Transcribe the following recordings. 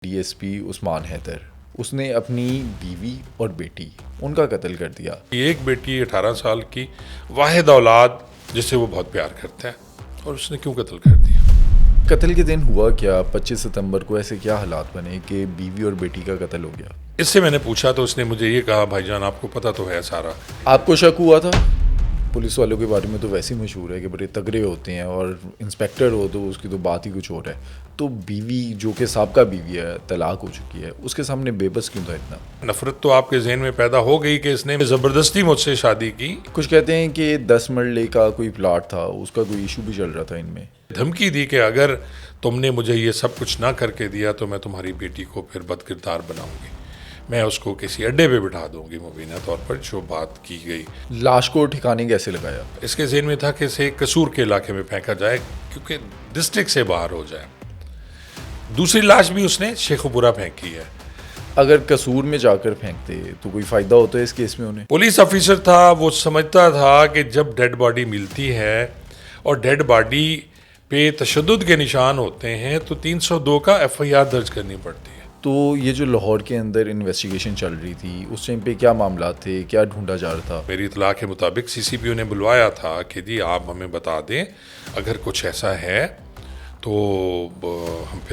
D S P عثمان حیدر، اس نے اپنی بیوی اور بیٹی ان کا قتل کر دیا۔ ایک بیٹی 18 سال کی واحد اولاد جس سے وہ بہت پیار کرتا ہے، اور اس نے کیوں قتل کر دیا؟ قتل کے دن ہوا کیا؟ 25 ستمبر کو ایسے کیا حالات بنے کہ بیوی اور بیٹی کا قتل ہو گیا؟ اس سے میں نے پوچھا تو اس نے مجھے یہ کہا، بھائی جان آپ کو پتہ تو ہے سارا۔ آپ کو شک ہوا تھا؟ پولیس والوں کے بارے میں تو ویسے ہی مشہور ہے کہ بڑے تگڑے ہوتے ہیں، اور انسپیکٹر ہو تو اس کی تو بات ہی کچھ اور ہے۔ تو بیوی جو کہ سابقہ بیوی ہے، طلاق ہو چکی ہے، اس کے سامنے بے بس کیوں تھا اتنا؟ نفرت تو آپ کے ذہن میں پیدا ہو گئی کہ اس نے زبردستی مجھ سے شادی کی۔ کچھ کہتے ہیں کہ 10 مرلے کا کوئی پلاٹ تھا، اس کا کوئی ایشو بھی چل رہا تھا ان میں۔ دھمکی دی کہ اگر تم نے مجھے یہ سب کچھ نہ کر کے دیا تو میں تمہاری بیٹی کو پھر بد کردار بناؤں گی، میں اس کو کسی اڈے پہ بٹھا دوں گی، مبینہ طور پر جو بات کی گئی۔ لاش کو ٹھکانے کیسے لگایا؟ اس کے ذہن میں تھا کہ اسے قصور کے علاقے میں پھینکا جائے کیونکہ ڈسٹرکٹ سے باہر ہو جائے۔ دوسری لاش بھی اس نے شیخو پورہ پھینکی ہے۔ اگر قصور میں جا کر پھینکتے تو کوئی فائدہ ہوتا ہے اس کیس میں انہیں؟ پولیس آفیسر تھا، وہ سمجھتا تھا کہ جب ڈیڈ باڈی ملتی ہے اور ڈیڈ باڈی پہ تشدد کے نشان ہوتے ہیں تو 302 کا ایف آئی آر درج کرنی پڑتی ہے۔ تو یہ جو لاہور کے اندر انویسٹیگیشن چل رہی تھی، اس ٹائم پہ کیا معاملات تھے، کیا ڈھونڈا جا رہا تھا؟ میری اطلاع کے مطابق سی سی پی او نے بلوایا تھا کہ جی آپ ہمیں بتا دیں اگر کچھ ایسا ہے تو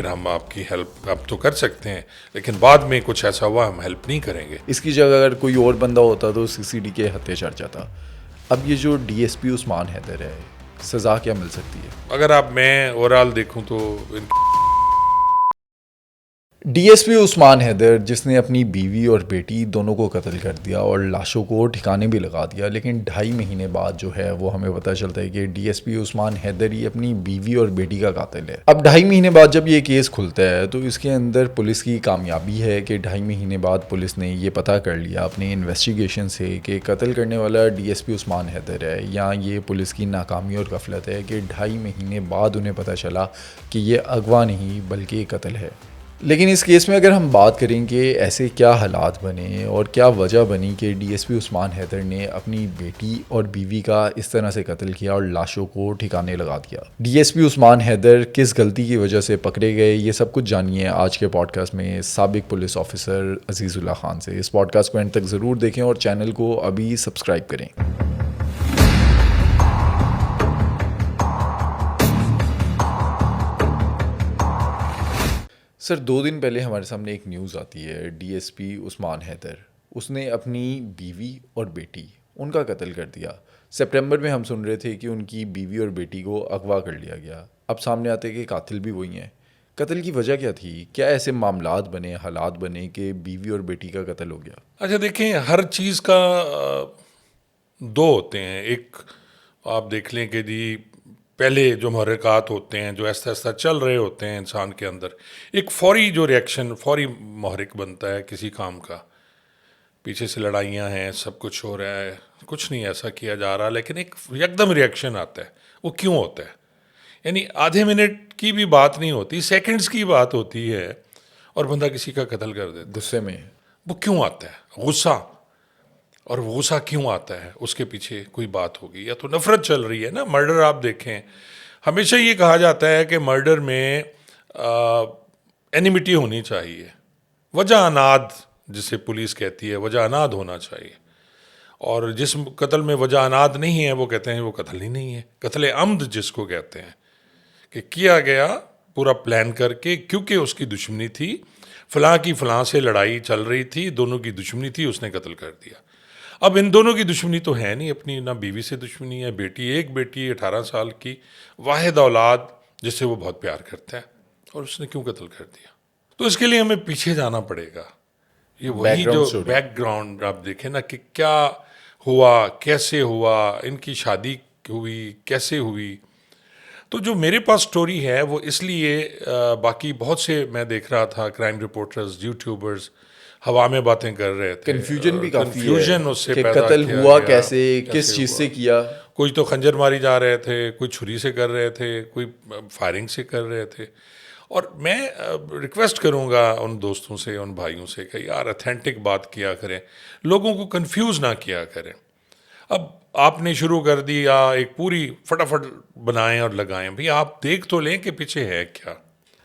ہم آپ کی ہیلپ اب تو کر سکتے ہیں، لیکن بعد میں کچھ ایسا ہوا ہم ہیلپ نہیں کریں گے۔ اس کی جگہ اگر کوئی اور بندہ ہوتا تو سی سی ڈی کے ہتھے چڑھ جاتا۔ اب یہ جو ڈی ایس پی عثمان حیدر ہے، سزا کیا مل سکتی ہے؟ اگر آپ میں اوورال دیکھوں تو ڈی ایس پی عثمان حیدر، جس نے اپنی بیوی اور بیٹی دونوں کو قتل کر دیا اور لاشوں کو ٹھکانے بھی لگا دیا، لیکن 2.5 مہینے بعد جو ہے وہ ہمیں پتہ چلتا ہے کہ ڈی ایس پی عثمان حیدر ہی اپنی بیوی اور بیٹی کا قاتل ہے۔ اب 2.5 مہینے بعد جب یہ کیس کھلتا ہے تو اس کے اندر پولیس کی کامیابی ہے کہ 2.5 مہینے بعد پولیس نے یہ پتہ کر لیا اپنے انویسٹیگیشن سے کہ قتل کرنے والا ڈی ایس پی عثمان حیدر ہے، یا یہ پولیس کی ناکامی اور غفلت ہے کہ 2.5 مہینے بعد انہیں پتہ چلا کہ یہ اغوا نہیں بلکہ قتل ہے۔ لیکن اس کیس میں اگر ہم بات کریں کہ ایسے کیا حالات بنے اور کیا وجہ بنی کہ ڈی ایس پی عثمان حیدر نے اپنی بیٹی اور بیوی کا اس طرح سے قتل کیا اور لاشوں کو ٹھکانے لگا دیا، ڈی ایس پی عثمان حیدر کس غلطی کی وجہ سے پکڑے گئے، یہ سب کچھ جانیے آج کے پوڈ کاسٹ میں سابق پولیس آفیسر عزیز اللہ خان سے۔ اس پوڈ کاسٹ کو اینڈ تک ضرور دیکھیں اور چینل کو ابھی سبسکرائب کریں۔ سر، 2 دن پہلے ہمارے سامنے ایک نیوز آتی ہے، ڈی ایس پی عثمان حیدر، اس نے اپنی بیوی اور بیٹی ان کا قتل کر دیا۔ سپٹمبر میں ہم سن رہے تھے کہ ان کی بیوی اور بیٹی کو اغوا کر لیا گیا، اب سامنے آتے کہ قاتل بھی وہی ہیں۔ قتل کی وجہ کیا تھی؟ کیا ایسے معاملات بنے، حالات بنے کہ بیوی اور بیٹی کا قتل ہو گیا؟ اچھا دیکھیں، ہر چیز کا 2 ہوتے ہیں۔ ایک آپ دیکھ لیں کہ جی پہلے جو محرکات ہوتے ہیں جو ایسا ایسا چل رہے ہوتے ہیں انسان کے اندر، ایک فوری جو ریئیکشن، فوری محرک بنتا ہے کسی کام کا۔ پیچھے سے لڑائیاں ہیں، سب کچھ ہو رہا ہے، کچھ نہیں ایسا کیا جا رہا، لیکن ایک یکدم ریئیکشن آتا ہے۔ وہ کیوں ہوتا ہے؟ یعنی آدھے منٹ کی بھی بات نہیں ہوتی، سیکنڈز کی بات ہوتی ہے اور بندہ کسی کا قتل کر دیتا ہے۔ غصے میں وہ کیوں آتا ہے؟ غصہ۔ اور غصہ کیوں آتا ہے؟ اس کے پیچھے کوئی بات ہوگی، یا تو نفرت چل رہی ہے نا۔ مرڈر آپ دیکھیں، ہمیشہ یہ کہا جاتا ہے کہ مرڈر میں اینیمیٹی ہونی چاہیے، وجہ اناد جسے پولیس کہتی ہے، وجہ اناد ہونا چاہیے۔ اور جس قتل میں وجہ اناد نہیں ہے وہ کہتے ہیں وہ قتل ہی نہیں ہے۔ قتل عمد جس کو کہتے ہیں کہ کیا گیا پورا پلان کر کے، کیونکہ اس کی دشمنی تھی، فلاں کی فلاں سے لڑائی چل رہی تھی، دونوں کی دشمنی تھی، اس نے قتل کر دیا۔ اب ان دونوں کی دشمنی تو ہے نہیں، اپنی نہ بیوی سے دشمنی ہے، ایک بیٹی 18 سال کی واحد اولاد جس سے وہ بہت پیار کرتا ہے، اور اس نے کیوں قتل کر دیا؟ تو اس کے لیے ہمیں پیچھے جانا پڑے گا۔ یہ وہی جو بیک گراؤنڈ آپ دیکھیں نا کہ کیا ہوا، کیسے ہوا، ان کی شادی ہوئی، کیسے ہوئی۔ تو جو میرے پاس سٹوری ہے وہ اس لیے باقی بہت سے میں دیکھ رہا تھا کرائم رپورٹرز، یوٹیوبرز ہوا میں باتیں کر رہے تھے، کنفیوژن بھی کافی کنفیوژن اس سے کہ پیدا قتل کیا ہوا گیا، کیسے، کس چیز سے کیا۔ کوئی تو خنجر ماری جا رہے تھے، کوئی چھری سے کر رہے تھے، کوئی فائرنگ سے کر رہے تھے۔ اور میں ریکویسٹ کروں گا ان دوستوں سے، ان بھائیوں سے کہ یار اتھینٹک بات کیا کریں، لوگوں کو کنفیوز نہ کیا کریں۔ اب آپ نے شروع کر دیا ایک پوری فٹافٹ بنائیں اور لگائیں، بھئی آپ دیکھ تو لیں کہ پیچھے ہے کیا۔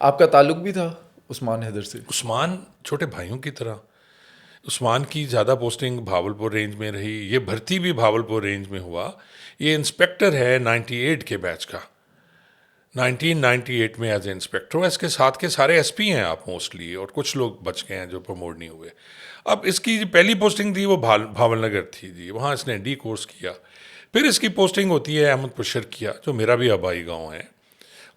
آپ کا تعلق بھی تھا عثمان حیدر سے؟ عثمان چھوٹے بھائیوں کی طرح. عثمان کی زیادہ پوسٹنگ بھاولپور رینج میں رہی, یہ بھرتی بھی بھاولپور رینج میں ہوا. یہ انسپیکٹر ہے 98 کے بیچ کا, 1998 میں ایز اے انسپیکٹر. اس کے ساتھ کے سارے ایس پی ہیں آپ موسٹلی, اور کچھ لوگ بچ گئے ہیں جو پروموٹ نہیں ہوئے. اب اس کی پہلی پوسٹنگ تھی وہ بھاول نگر تھی جی, وہاں اس نے ڈی کورس کیا. پھر اس کی پوسٹنگ ہوتی ہے احمد پشر کیا, جو میرا بھی آبائی گاؤں ہے,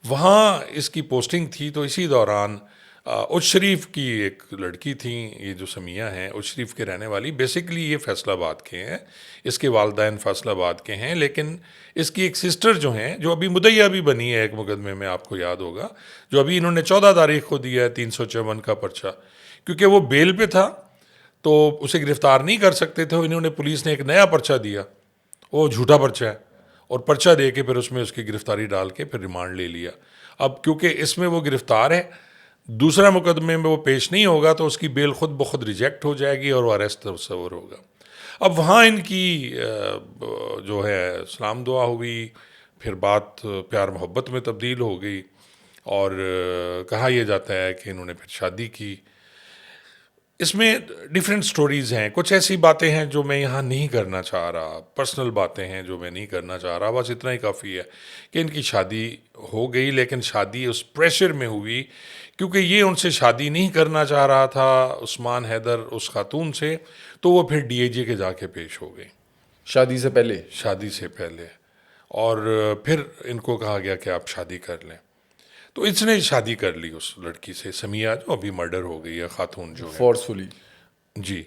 وہاں اس کی پوسٹنگ تھی. تو اسی دوران اچ شریف کی ایک لڑکی تھیں, یہ جو سمیہ ہیں اچ شریف کے رہنے والی, بیسکلی یہ فیصل آباد کے ہیں, اس کے والدین فیصل آباد کے ہیں, لیکن اس کی ایک سسٹر جو ہیں, جو ابھی مدعیہ بھی بنی ہے ایک مقدمے میں, آپ کو یاد ہوگا, جو ابھی انہوں نے 14 تاریخ کو دیا ہے 354 کا پرچہ, کیونکہ وہ بیل پہ تھا تو اسے گرفتار نہیں کر سکتے تھے. انہوں نے پولیس نے ایک نیا پرچہ دیا, وہ جھوٹا پرچہ ہے, اور پرچہ دے کے پھر اس میں اس کی گرفتاری ڈال کے پھر ریمانڈ لے لیا. اب کیونکہ اس میں وہ گرفتار ہے, دوسرا مقدمے میں وہ پیش نہیں ہوگا, تو اس کی بیل خود بخود ریجیکٹ ہو جائے گی اور وہ اریسٹ تصور ہوگا. اب وہاں ان کی جو ہے سلام دعا ہوئی, پھر بات پیار محبت میں تبدیل ہو گئی, اور کہا یہ جاتا ہے کہ انہوں نے پھر شادی کی. اس میں ڈیفرنٹ سٹوریز ہیں, کچھ ایسی باتیں ہیں جو میں یہاں نہیں کرنا چاہ رہا, پرسنل باتیں ہیں جو میں نہیں کرنا چاہ رہا. بس اتنا ہی کافی ہے کہ ان کی شادی ہو گئی, لیکن شادی اس پریشر میں ہوئی کیونکہ یہ ان سے شادی نہیں کرنا چاہ رہا تھا عثمان حیدر اس خاتون سے, تو وہ پھر ڈی اے جی کے جا کے پیش ہو گئی شادی سے پہلے؟ شادی سے پہلے. اور پھر ان کو کہا گیا کہ آپ شادی کر لیں, تو اس نے شادی کر لی اس لڑکی سے, سمیہ, جو ابھی مرڈر ہو گئی ہے, خاتون جو ہے فورسفلی جی.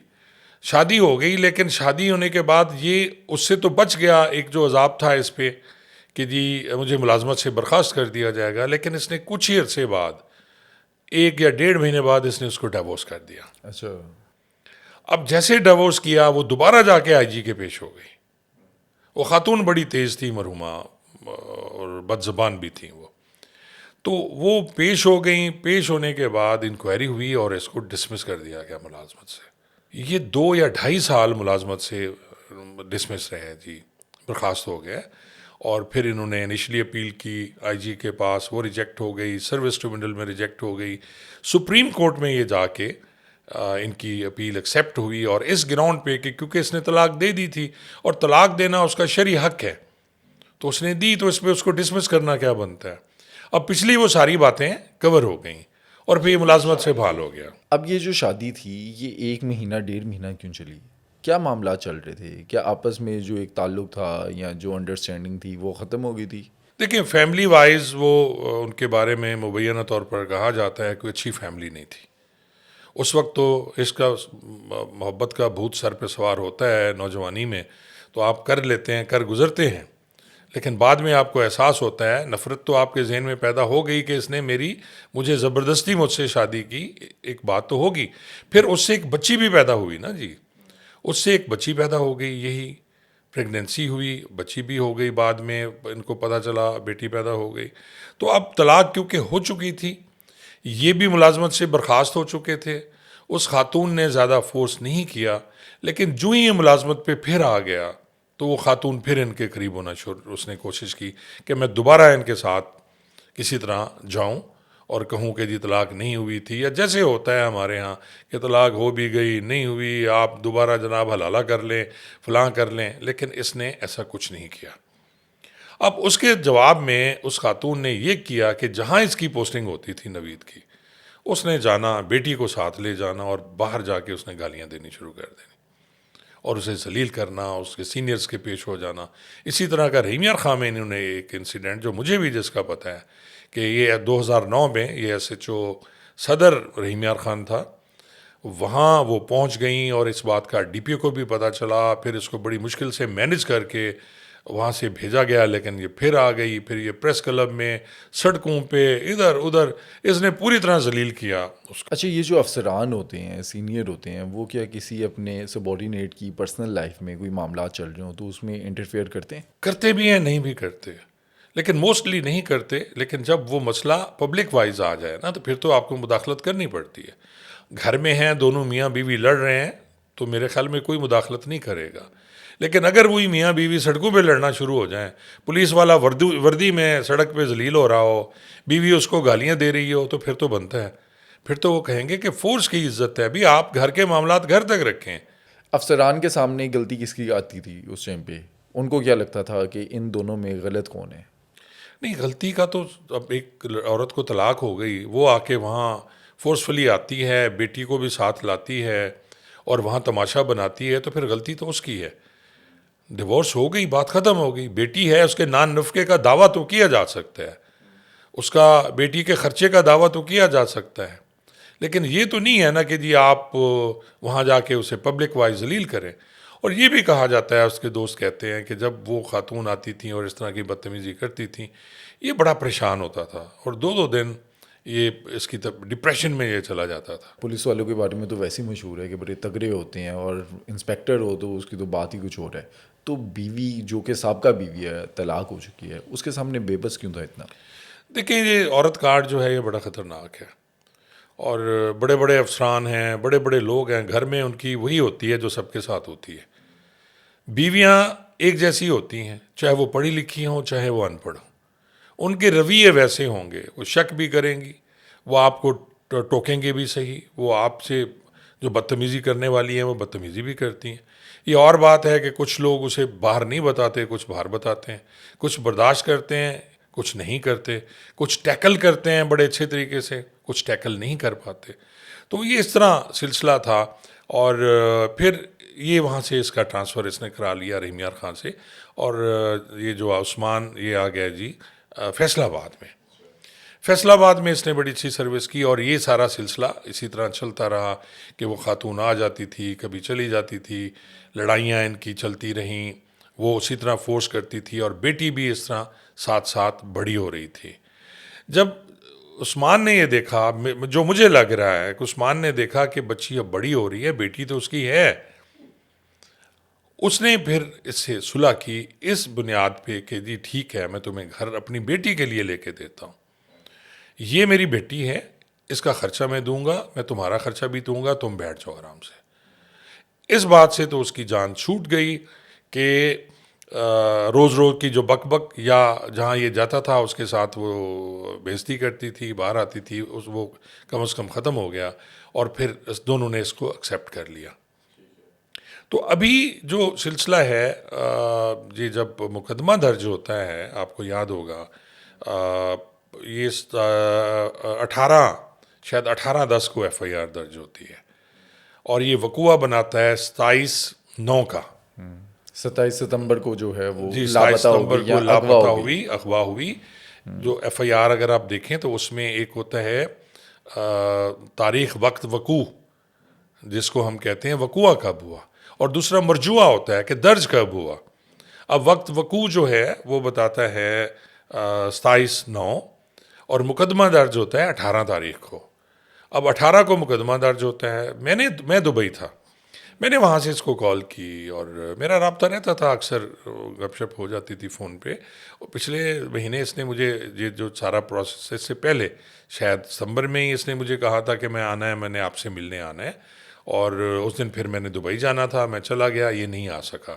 شادی ہو گئی, لیکن شادی ہونے کے بعد یہ اس سے تو بچ گیا, ایک جو عذاب تھا اس پہ کہ جی مجھے ملازمت سے برخاست کر دیا جائے گا, لیکن اس نے کچھ ہی عرصے بعد, 1 یا 1.5 مہینے بعد, اس نے اس کو ڈیورس کر دیا. اچھا. اب جیسے ڈیورس کیا, وہ دوبارہ جا کے آئی جی کے پیش ہو گئی. وہ خاتون بڑی تیز تھی مرحومہ, اور بد زبان بھی تھیں وہ, تو وہ پیش ہو گئیں. پیش ہونے کے بعد انکوائری ہوئی اور اس کو ڈسمس کر دیا گیا ملازمت سے. یہ 2 یا 2.5 سال ملازمت سے ڈسمس رہے جی, برخاست ہو گئے. اور پھر انہوں نے انیشلی اپیل کی آئی جی کے پاس, وہ ریجیکٹ ہو گئی, سروس ٹریبونل میں ریجیکٹ ہو گئی, سپریم کورٹ میں یہ جا کے ان کی اپیل ایکسیپٹ ہوئی. اور اس گراؤنڈ پہ کہ کیونکہ اس نے طلاق دے دی تھی, اور طلاق دینا اس کا شرعی حق ہے, تو اس نے دی, تو اس پہ اس کو ڈسمس کرنا کیا بنتا ہے. اب پچھلی وہ ساری باتیں کور ہو گئیں, اور پھر یہ ملازمت سے بحال ہو گیا. اب یہ جو شادی تھی یہ 1 مہینہ 1.5 مہینہ کیوں چلی؟ کیا معاملات چل رہے تھے؟ کیا آپس میں جو ایک تعلق تھا یا جو انڈرسٹینڈنگ تھی وہ ختم ہو گئی تھی؟ دیکھیں, فیملی وائز وہ ان کے بارے میں مبینہ طور پر کہا جاتا ہے کہ اچھی فیملی نہیں تھی. اس وقت تو اس کا محبت کا بھوت سر پہ سوار ہوتا ہے نوجوانی میں, تو آپ کر لیتے ہیں, کر گزرتے ہیں, لیکن بعد میں آپ کو احساس ہوتا ہے, نفرت تو آپ کے ذہن میں پیدا ہو گئی کہ اس نے مجھے زبردستی مجھ سے شادی کی, ایک بات تو ہوگی. پھر اس سے ایک بچی بھی پیدا ہوئی نا جی, اس سے ایک بچی پیدا ہو گئی, یہی پریگننسی ہوئی, بچی بھی ہو گئی, بعد میں ان کو پتہ چلا بیٹی پیدا ہو گئی. تو اب طلاق کیونکہ ہو چکی تھی, یہ بھی ملازمت سے برخاست ہو چکے تھے, اس خاتون نے زیادہ فورس نہیں کیا, لیکن جو ہی یہ ملازمت پہ پھر آ گیا تو وہ خاتون پھر ان کے قریب ہونا اس نے کوشش کی کہ میں دوبارہ ان کے ساتھ کسی طرح جاؤں اور کہوں کہ جی طلاق نہیں ہوئی تھی, یا جیسے ہوتا ہے ہمارے ہاں کہ طلاق ہو بھی گئی, نہیں ہوئی, آپ دوبارہ جناب حلالہ کر لیں, فلاں کر لیں. لیکن اس نے ایسا کچھ نہیں کیا. اب اس کے جواب میں اس خاتون نے یہ کیا کہ جہاں اس کی پوسٹنگ ہوتی تھی نوید کی, اس نے جانا, بیٹی کو ساتھ لے جانا, اور باہر جا کے اس نے گالیاں دینی شروع کر دینی, اور اسے ذلیل کرنا, اس کے سینئرز کے پیش ہو جانا. اسی طرح کا رحیم یار خان میں انہوں نے ایک انسیڈنٹ, جو مجھے بھی جس کا پتہ ہے کہ یہ 2009 میں یہ ایس ایچ او صدر رحیم یار خان تھا, وہاں وہ پہنچ گئیں, اور اس بات کا ڈی پی او کو بھی پتہ چلا. پھر اس کو بڑی مشکل سے مینج کر کے وہاں سے بھیجا گیا, لیکن یہ پھر آ گئی. پھر یہ پریس کلب میں, سڑکوں پہ, ادھر ادھر اس نے پوری طرح ذلیل کیا اس کو. اچھا, یہ جو افسران ہوتے ہیں, سینئر ہوتے ہیں, وہ کیا کسی اپنے سبارڈینیٹ کی پرسنل لائف میں کوئی معاملات چل رہے ہوں تو اس میں انٹرفیئر کرتے ہیں؟ کرتے بھی ہیں, نہیں بھی کرتے, لیکن موسٹلی نہیں کرتے. لیکن جب وہ مسئلہ پبلک وائز آ جائے نا, تو پھر تو آپ کو مداخلت کرنی پڑتی ہے. گھر میں ہیں, دونوں میاں بیوی لڑ رہے ہیں, تو میرے خیال میں کوئی مداخلت نہیں کرے گا. لیکن اگر وہی میاں بیوی سڑکوں پہ لڑنا شروع ہو جائیں, پولیس والا وردی میں سڑک پہ ذلیل ہو رہا ہو, بیوی اس کو گالیاں دے رہی ہو, تو پھر تو بنتا ہے, پھر تو وہ کہیں گے کہ فورس کی عزت ہے، ابھی آپ گھر کے معاملات گھر تک رکھیں. افسران کے سامنے غلطی کس کی آتی تھی اس ٹائم پہ؟ ان کو کیا لگتا تھا کہ ان دونوں میں غلط کون ہے؟ نہیں، غلطی کا تو اب ایک عورت کو طلاق ہو گئی، وہ آ کے وہاں فورسفلی آتی ہے، بیٹی کو بھی ساتھ لاتی ہے اور وہاں تماشا بناتی ہے، تو پھر غلطی تو اس کی ہے. ڈیورس ہو گئی، بات ختم ہو گئی، بیٹی ہے، اس کے نان نفقے کا دعویٰ تو کیا جا سکتا ہے، اس کا بیٹی کے خرچے کا دعویٰ تو کیا جا سکتا ہے، لیکن یہ تو نہیں ہے نا کہ جی آپ وہاں جا کے اسے پبلک وائز ذلیل کریں. اور یہ بھی کہا جاتا ہے، اس کے دوست کہتے ہیں کہ جب وہ خاتون آتی تھیں اور اس طرح کی بدتمیزی کرتی تھیں، یہ بڑا پریشان ہوتا تھا اور دو دو دن یہ اس کی ڈپریشن میں یہ چلا جاتا تھا. پولیس والوں کے بارے میں تو ویسے ہی مشہور ہے کہ بڑے تگڑے ہوتے ہیں، اور انسپیکٹر ہو تو اس کی تو بات ہی کچھ اور ہے. تو بیوی جو کہ سابقہ بیوی ہے، طلاق ہو چکی ہے، اس کے سامنے بے بس کیوں تھا اتنا؟ دیکھیں، یہ عورت کارڈ جو ہے یہ بڑا خطرناک ہے، اور بڑے بڑے افسران ہیں، بڑے بڑے لوگ ہیں، گھر میں ان کی وہی ہوتی ہے جو سب کے ساتھ ہوتی ہے. بیویاں ایک جیسی ہوتی ہیں، چاہے وہ پڑھی لکھی ہوں چاہے وہ ان پڑھ ہوں، ان کے رویے ویسے ہوں گے، وہ شک بھی کریں گی، وہ آپ کو ٹوکیں گے بھی صحیح، وہ آپ سے جو بدتمیزی کرنے والی ہیں وہ بدتمیزی بھی کرتی ہیں. یہ اور بات ہے کہ کچھ لوگ اسے باہر نہیں بتاتے، کچھ باہر بتاتے ہیں، کچھ برداشت کرتے ہیں، کچھ نہیں کرتے، کچھ ٹیکل کرتے ہیں بڑے اچھے طریقے سے، کچھ ٹیکل نہیں کر پاتے. تو یہ اس طرح سلسلہ تھا، اور پھر یہ وہاں سے اس کا ٹرانسفر اس نے کرا لیا رحیم یار خان سے، اور یہ جو عثمان یہ آ گیا جی فیصل آباد میں. فیصل آباد میں اس نے بڑی اچھی سروس کی، اور یہ سارا سلسلہ اسی طرح چلتا رہا کہ وہ خاتون آ جاتی تھی، کبھی چلی جاتی تھی، لڑائیاں ان کی چلتی رہیں، وہ اسی طرح فورس کرتی تھی، اور بیٹی بھی اس طرح ساتھ ساتھ بڑی ہو رہی تھی. جب عثمان نے یہ دیکھا، جو مجھے لگ رہا ہے کہ عثمان نے دیکھا کہ بچی اب بڑی ہو رہی ہے، بیٹی تو اس کی ہے، اس نے پھر اس سے صلح کی اس بنیاد پہ کہ جی ٹھیک ہے، میں تمہیں گھر اپنی بیٹی کے لیے لے کے دیتا ہوں، یہ میری بیٹی ہے، اس کا خرچہ میں دوں گا، میں تمہارا خرچہ بھی دوں گا، تم بیٹھ جاؤ آرام سے. اس بات سے تو اس کی جان چھوٹ گئی کہ روز روز کی جو بک بک یا جہاں یہ جاتا تھا اس کے ساتھ وہ بےزتی کرتی تھی، باہر آتی تھی، وہ کم از کم ختم ہو گیا، اور پھر اس دونوں نے اس کو ایکسیپٹ کر لیا. تو ابھی جو سلسلہ ہے، یہ جب مقدمہ درج ہوتا ہے، آپ کو یاد ہوگا یہ 18/10 کو ایف آئی آر درج ہوتی ہے، اور یہ وقوع بناتا ہے 27/9 کا. 27 ستمبر کو جو ہے وہ جی، لاپتہ 27 ہو ستمبر گئی کو یا اغوا لاپتہ ہو گئی. ہوئی، اغوا ہوئی. جو ایف آئی آر اگر آپ دیکھیں تو اس میں ایک ہوتا ہے تاریخ وقت وقوع، جس کو ہم کہتے ہیں وقوع کب ہوا، اور دوسرا مرجوع ہوتا ہے کہ درج کب ہوا. اب وقت وقوع جو ہے وہ بتاتا ہے 27/9، اور مقدمہ درج ہوتا ہے 18 تاریخ کو. اب 18 کو مقدمہ درج ہوتا ہے. میں دبئی تھا، میں نے وہاں سے اس کو کال کی، اور میرا رابطہ رہتا تھا، اکثر گپ شپ ہو جاتی تھی فون پہ. پچھلے مہینے اس نے مجھے یہ جو سارا پروسیس، اس سے پہلے شاید ستمبر میں ہی اس نے مجھے کہا تھا کہ میں آنا ہے، میں نے آپ سے ملنے آنا ہے. اور اس دن پھر میں نے دبئی جانا تھا، میں چلا گیا، یہ نہیں آ سکا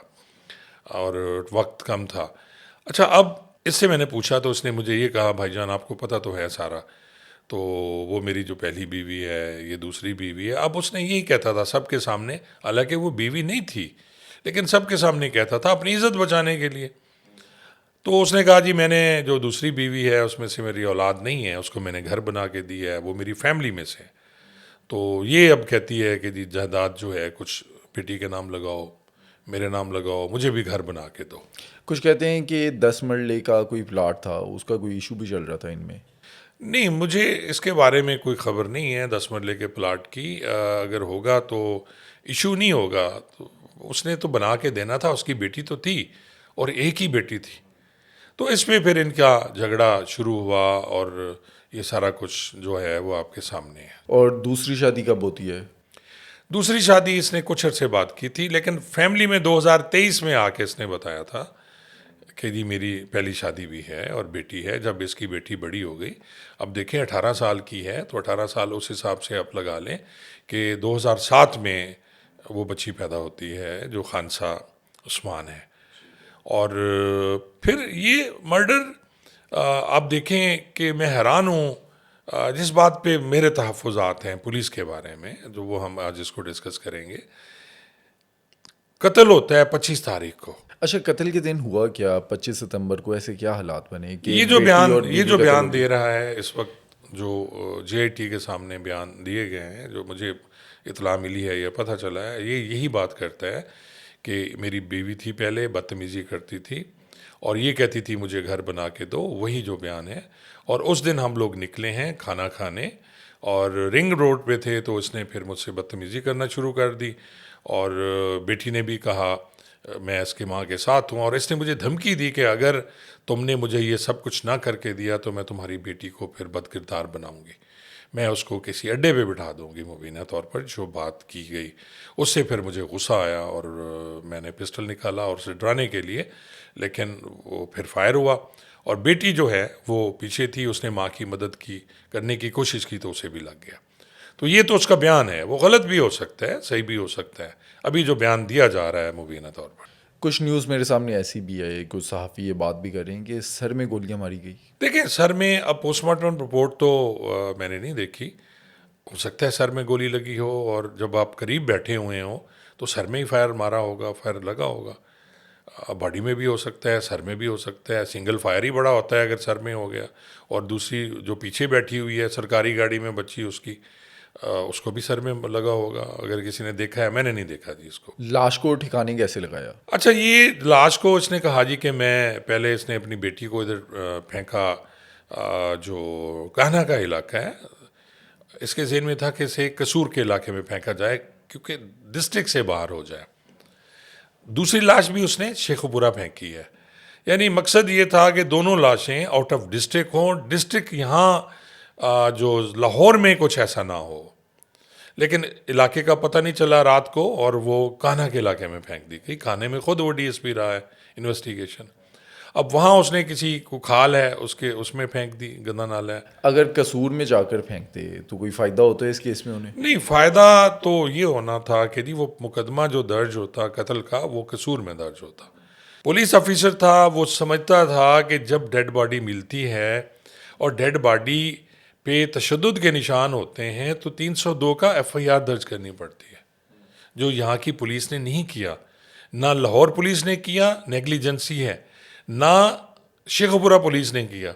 اور وقت کم تھا. اچھا، اب اس سے میں نے پوچھا تو اس نے مجھے یہ کہا، بھائی جان آپ کو پتہ تو ہے سارا، تو وہ میری جو پہلی بیوی ہے، یہ دوسری بیوی ہے. اب اس نے یہی کہتا تھا سب کے سامنے، حالانکہ وہ بیوی نہیں تھی، لیکن سب کے سامنے کہتا تھا اپنی عزت بچانے کے لیے. تو اس نے کہا جی میں نے جو دوسری بیوی ہے اس میں سے میری اولاد نہیں ہے، اس کو میں نے گھر بنا کے دی ہے، وہ میری فیملی میں سے. تو یہ اب کہتی ہے کہ جی جائیداد جو ہے کچھ بیٹی کے نام لگاؤ، میرے نام لگاؤ، مجھے بھی گھر بنا کے دو. کچھ کہتے ہیں کہ 10 مرلے کا کوئی پلاٹ تھا، اس کا کوئی ایشو بھی چل رہا تھا ان میں. نہیں، مجھے اس کے بارے میں کوئی خبر نہیں ہے 10 مرلے کے پلاٹ کی. اگر ہوگا تو ایشو نہیں ہوگا، تو اس نے تو بنا کے دینا تھا، اس کی بیٹی تو تھی اور ایک ہی بیٹی تھی. تو اس میں پھر ان کا جھگڑا شروع ہوا، اور یہ سارا کچھ جو ہے وہ آپ کے سامنے ہے. اور دوسری شادی کب ہوتی ہے؟ دوسری شادی اس نے کچھ عرصے بات کی تھی، لیکن فیملی میں 2023 میں آ کے اس نے بتایا تھا کہ جی میری پہلی شادی بھی ہے اور بیٹی ہے. جب اس کی بیٹی بڑی ہو گئی، اب دیکھیں 18 سال کی ہے، تو 18 سال اس حساب سے آپ لگا لیں کہ 2007 میں وہ بچی پیدا ہوتی ہے جو خانسا عثمان ہے. اور پھر یہ مرڈر آپ دیکھیں کہ میں حیران ہوں جس بات پہ میرے تحفظات ہیں پولیس کے بارے میں، جو وہ ہم آج اس کو ڈسکس کریں گے. قتل ہوتا ہے 25 تاریخ کو. اچھا، قتل کے دن ہوا کیا 25 ستمبر کو؟ ایسے کیا حالات بنے کہ یہ جو بیان دے رہا ہے اس وقت، جو جے آئی ٹی کے سامنے بیان دیے گئے ہیں، جو مجھے اطلاع ملی ہے یا پتہ چلا ہے، یہ یہی بات کرتا ہے کہ میری بیوی تھی پہلے، بدتمیزی کرتی تھی اور یہ کہتی تھی مجھے گھر بنا کے دو، وہی جو بیان ہے. اور اس دن ہم لوگ نکلے ہیں کھانا کھانے اور رنگ روڈ پہ تھے، تو اس نے پھر مجھ سے بدتمیزی کرنا شروع کر دی اور بیٹی نے بھی کہا میں اس کی ماں کے ساتھ ہوں، اور اس نے مجھے دھمکی دی کہ اگر تم نے مجھے یہ سب کچھ نہ کر کے دیا تو میں تمہاری بیٹی کو پھر بدکردار بناؤں گی، میں اس کو کسی اڈے پہ بٹھا دوں گی. مبینہ طور پر جو بات کی گئی اس سے پھر مجھے غصہ آیا اور میں نے پسٹل نکالا اور اسے ڈرانے کے لیے، لیکن وہ پھر فائر ہوا اور بیٹی جو ہے وہ پیچھے تھی، اس نے ماں کی مدد کرنے کی کوشش کی تو اسے بھی لگ گیا. تو یہ تو اس کا بیان ہے، وہ غلط بھی ہو سکتا ہے، صحیح بھی ہو سکتا ہے. ابھی جو بیان دیا جا رہا ہے مبینہ طور پر، کچھ نیوز میرے سامنے ایسی بھی ہے، کچھ صحافی یہ بات بھی کر رہے ہیں کہ سر میں گولیاں ماری گئی. دیکھیں سر میں، اب پوسٹ مارٹم رپورٹ تو میں نے نہیں دیکھی، ہو سکتا ہے سر میں گولی لگی ہو اور جب آپ قریب بیٹھے ہوئے ہوں تو سر میں ہی فائر مارا ہوگا، فائر لگا ہوگا. باڈی میں بھی ہو سکتا ہے، سر میں بھی ہو سکتا ہے. سنگل فائر ہی بڑا ہوتا ہے اگر سر میں ہو گیا. اور دوسری جو پیچھے بیٹھی ہوئی ہے سرکاری گاڑی میں بچی، اس کو بھی سر میں لگا ہوگا، اگر کسی نے دیکھا ہے. میں نے نہیں دیکھا جی اس کو. لاش کو ٹھکانے کیسے لگایا؟ اچھا، یہ لاش کو اس نے کہا جی کہ میں پہلے اس نے اپنی بیٹی کو ادھر پھینکا، جو کہنا کا علاقہ ہے، اس کے ذہن میں تھا کہ اسے قصور کے علاقے میں پھینکا جائے کیونکہ ڈسٹرکٹ سے باہر ہو جائے. دوسری لاش بھی اس نے شیخو پورہ پھینکی ہے. یعنی مقصد یہ تھا کہ دونوں لاشیں آؤٹ آف ڈسٹرکٹ ہوں، ڈسٹرکٹ یہاں جو لاہور میں کچھ ایسا نہ ہو. لیکن علاقے کا پتہ نہیں چلا رات کو، اور وہ کانا کے علاقے میں پھینک دی گئی. کانے میں خود وہ ڈی ایس پی رہا ہے انویسٹیگیشن. اب وہاں اس نے کسی کو کھال ہے اس میں پھینک دی، گندا نالا ہے. اگر قصور میں جا کر پھینکتے تو کوئی فائدہ ہوتا ہے اس کیس میں انہیں؟ نہیں، فائدہ تو یہ ہونا تھا کہ جی وہ مقدمہ جو درج ہوتا قتل کا وہ قصور میں درج ہوتا. پولیس آفیسر تھا، وہ سمجھتا تھا کہ جب ڈیڈ باڈی ملتی ہے اور ڈیڈ باڈی پہ تشدد کے نشان ہوتے ہیں تو 302 کا ایف آئی آر درج کرنی پڑتی ہے، جو یہاں کی پولیس نے نہیں کیا. نہ لاہور پولیس نے کیا، نیگلیجنسی ہے، نہ شیخو پورہ پولیس نے کیا.